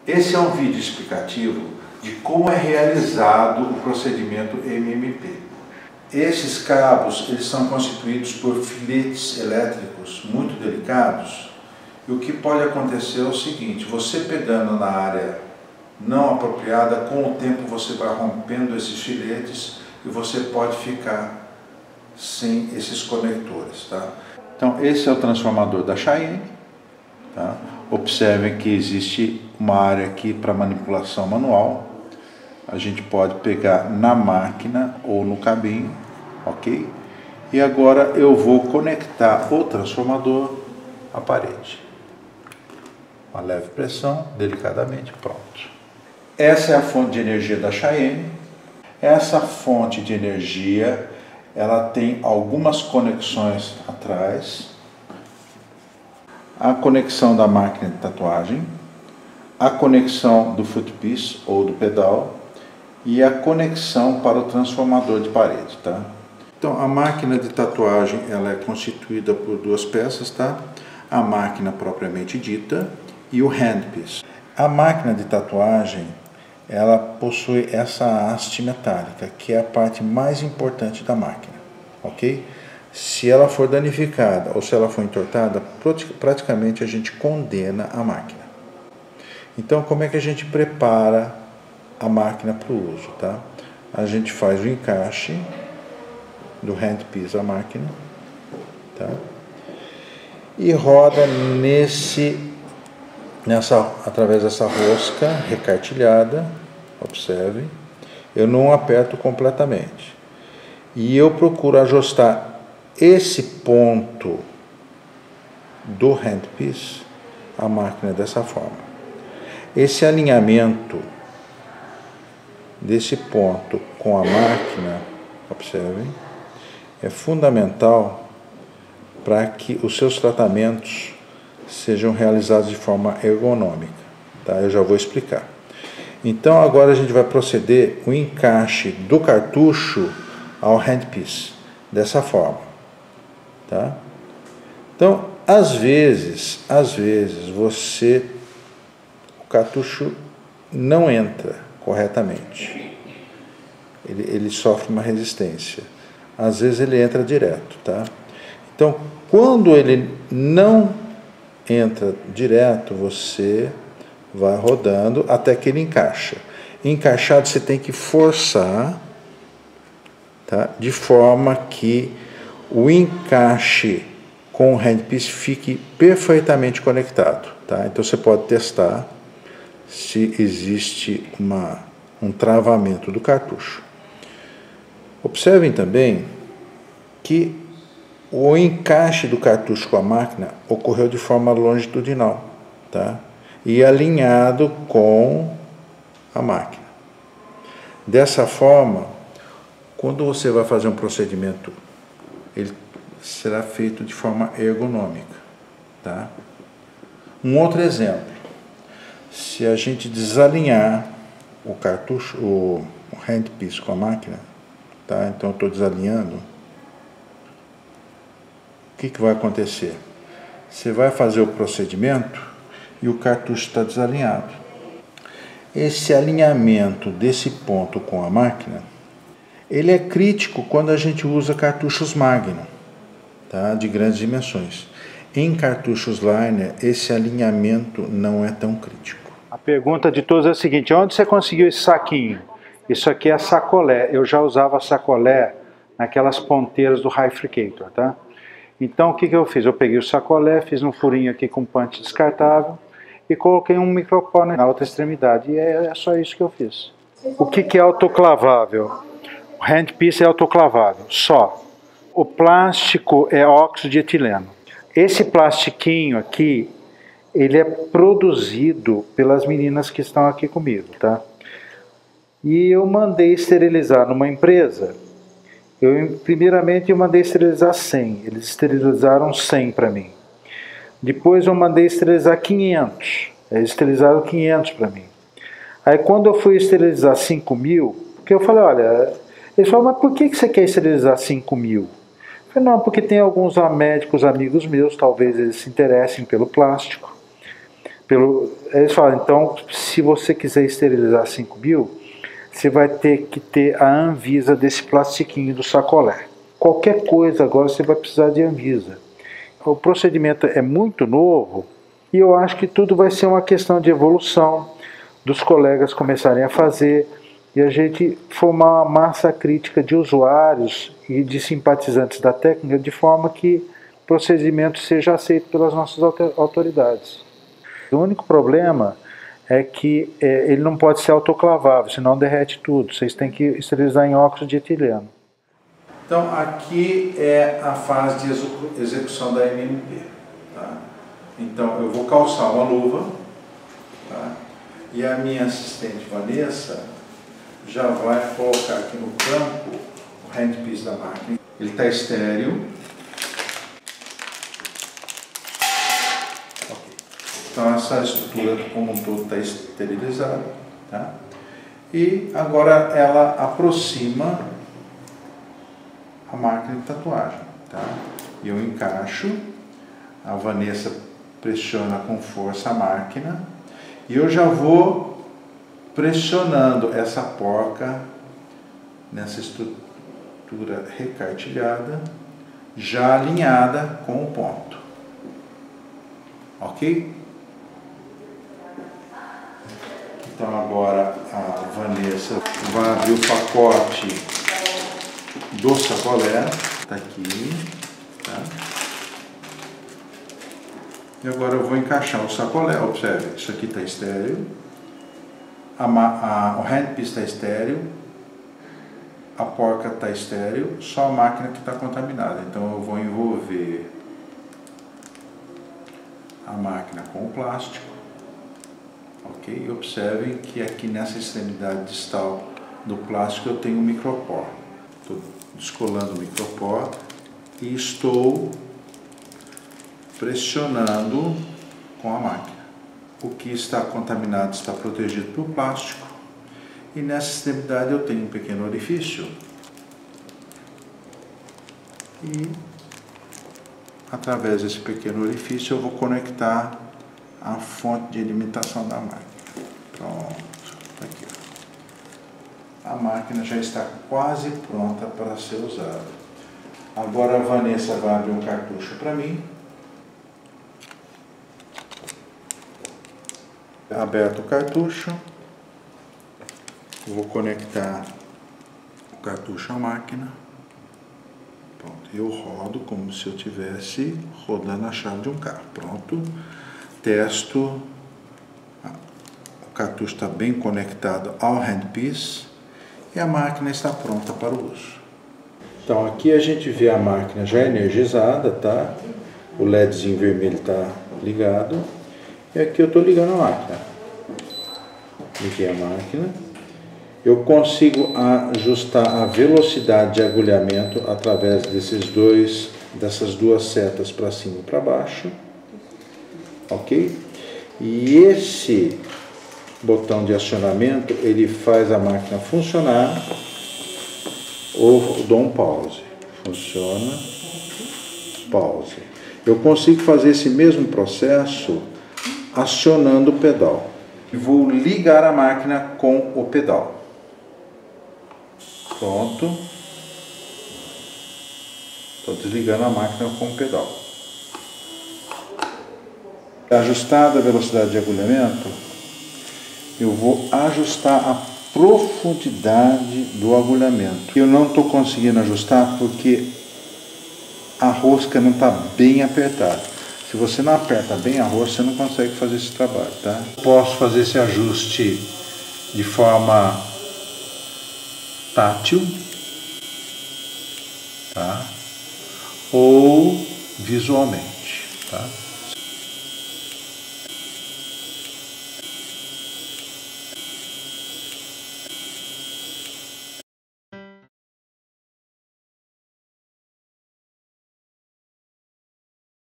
Esse é um vídeo explicativo de como é realizado o procedimento MMP. Esses cabos eles são constituídos por filetes elétricos muito delicados e o que pode acontecer é o seguinte: você pegando na área não apropriada, com o tempo você vai rompendo esses filetes e você pode ficar sem esses conectores, tá? Então esse é o transformador da Cheyenne, tá? Observem que existe uma área aqui para manipulação manual. A gente pode pegar na máquina ou no cabinho, ok? E agora eu vou conectar o transformador à parede. Uma leve pressão, delicadamente, pronto. Essa é a fonte de energia da Cheyenne. Essa fonte de energia, ela tem algumas conexões atrás. A conexão da máquina de tatuagem, a conexão do footpiece ou do pedal e a conexão para o transformador de parede, tá? Então a máquina de tatuagem ela é constituída por duas peças, tá? A máquina propriamente dita e o handpiece. A máquina de tatuagem ela possui essa haste metálica, que é a parte mais importante da máquina, ok? Se ela for danificada ou se ela for entortada, praticamente a gente condena a máquina. Então, como é que a gente prepara a máquina para o uso, tá? A gente faz o encaixe do handpiece à máquina, tá? E roda através dessa rosca recartilhada. Observe, eu não aperto completamente e eu procuro ajustar esse ponto do handpiece à máquina dessa forma. Esse alinhamento desse ponto com a máquina, observem, é fundamental para que os seus tratamentos sejam realizados de forma ergonômica, tá? Eu já vou explicar. Então agora a gente vai proceder o encaixe do cartucho ao handpiece, dessa forma, tá? Então, às vezes o cartucho não entra corretamente, ele sofre uma resistência, às vezes ele entra direto, tá? Então, quando ele não entra direto, você vai rodando até que ele encaixa. Encaixado você tem que forçar, tá? De forma que o encaixe com o handpiece fique perfeitamente conectado, tá? Então você pode testar se existe um travamento do cartucho. Observem também que o encaixe do cartucho com a máquina ocorreu de forma longitudinal, tá? E alinhado com a máquina. Dessa forma, quando você vai fazer um procedimento, ele será feito de forma ergonômica, tá? Um outro exemplo, se a gente desalinhar o cartucho, o handpiece com a máquina, tá? Então eu estou desalinhando, o que vai acontecer? Você vai fazer o procedimento e o cartucho está desalinhado. Esse alinhamento desse ponto com a máquina, ele é crítico quando a gente usa cartuchos Magnum, tá? De grandes dimensões. Em cartuchos Liner, esse alinhamento não é tão crítico. A pergunta de todos é a seguinte: onde você conseguiu esse saquinho? Isso aqui é sacolé. Eu já usava sacolé naquelas ponteiras do Hyfricator, tá? Então o que eu fiz? Eu peguei o sacolé, fiz um furinho aqui com punch descartável e coloquei um micropó na outra extremidade. E é só isso que eu fiz. O que é autoclavável? O handpiece é autoclavável, só. O plástico é óxido de etileno. Esse plastiquinho aqui, ele é produzido pelas meninas que estão aqui comigo, tá? E eu mandei esterilizar numa empresa. Primeiramente eu mandei esterilizar 100, eles esterilizaram 100 para mim. Depois eu mandei esterilizar 500, eles esterilizaram 500 para mim. Aí quando eu fui esterilizar 5.000, porque eu falei, olha, eles falaram, mas por que você quer esterilizar 5.000? Eu falei, não, porque tem alguns médicos amigos meus, talvez eles se interessem pelo plástico. Eles falam, então, se você quiser esterilizar 5.000, você vai ter que ter a Anvisa desse plastiquinho do sacolé. Qualquer coisa agora você vai precisar de Anvisa. O procedimento é muito novo e eu acho que tudo vai ser uma questão de evolução, dos colegas começarem a fazer e a gente formar uma massa crítica de usuários e de simpatizantes da técnica de forma que o procedimento seja aceito pelas nossas autoridades. O único problema é que ele não pode ser autoclavável, senão derrete tudo. Vocês têm que esterilizar em óxido de etileno. Então, aqui é a fase de execução da MMP. Tá? Então, eu vou calçar uma luva, tá? E a minha assistente Vanessa já vai colocar aqui no campo o handpiece da máquina. Ele está estéreo. Okay. Então, essa estrutura como um todo está esterilizada. Tá? E agora ela aproxima a máquina de tatuagem, tá? E eu encaixo, a Vanessa pressiona com força a máquina e eu já vou pressionando essa porca nessa estrutura recartilhada, já alinhada com o ponto, ok? Então agora a Vanessa vai abrir o pacote do sacolé, tá aqui, tá? E agora eu vou encaixar o sacolé, observe, isso aqui está estéreo, o handpiece está estéreo, a porca está estéreo, só a máquina que está contaminada. Então eu vou envolver a máquina com o plástico, ok? E observem que aqui nessa extremidade distal do plástico eu tenho um micropor. Estou descolando o micropor e estou pressionando com a máquina. O que está contaminado está protegido pelo plástico e nessa extremidade eu tenho um pequeno orifício e através desse pequeno orifício eu vou conectar a fonte de alimentação da máquina. Pronto, tá aqui. A máquina já está quase pronta para ser usada. Agora a Vanessa vai abrir um cartucho para mim. Aberto o cartucho, vou conectar o cartucho à máquina. Pronto, eu rodo como se eu estivesse rodando a chave de um carro. Pronto, testo, o cartucho está bem conectado ao handpiece. E a máquina está pronta para o uso. Então aqui a gente vê a máquina já energizada, tá? O LEDzinho vermelho está ligado. E aqui eu estou ligando a máquina. Liguei a máquina. Eu consigo ajustar a velocidade de agulhamento através dessas duas setas para cima e para baixo. Ok? E esse botão de acionamento, ele faz a máquina funcionar ou dou um pause. Funciona, pause. Eu consigo fazer esse mesmo processo acionando o pedal. E vou ligar a máquina com o pedal. Pronto. Estou desligando a máquina com o pedal. Ajustada a velocidade de agulhamento, eu vou ajustar a profundidade do agulhamento. Eu não estou conseguindo ajustar porque a rosca não está bem apertada. Se você não aperta bem a rosca, você não consegue fazer esse trabalho, tá? Posso fazer esse ajuste de forma tátil, tá? Ou visualmente, tá?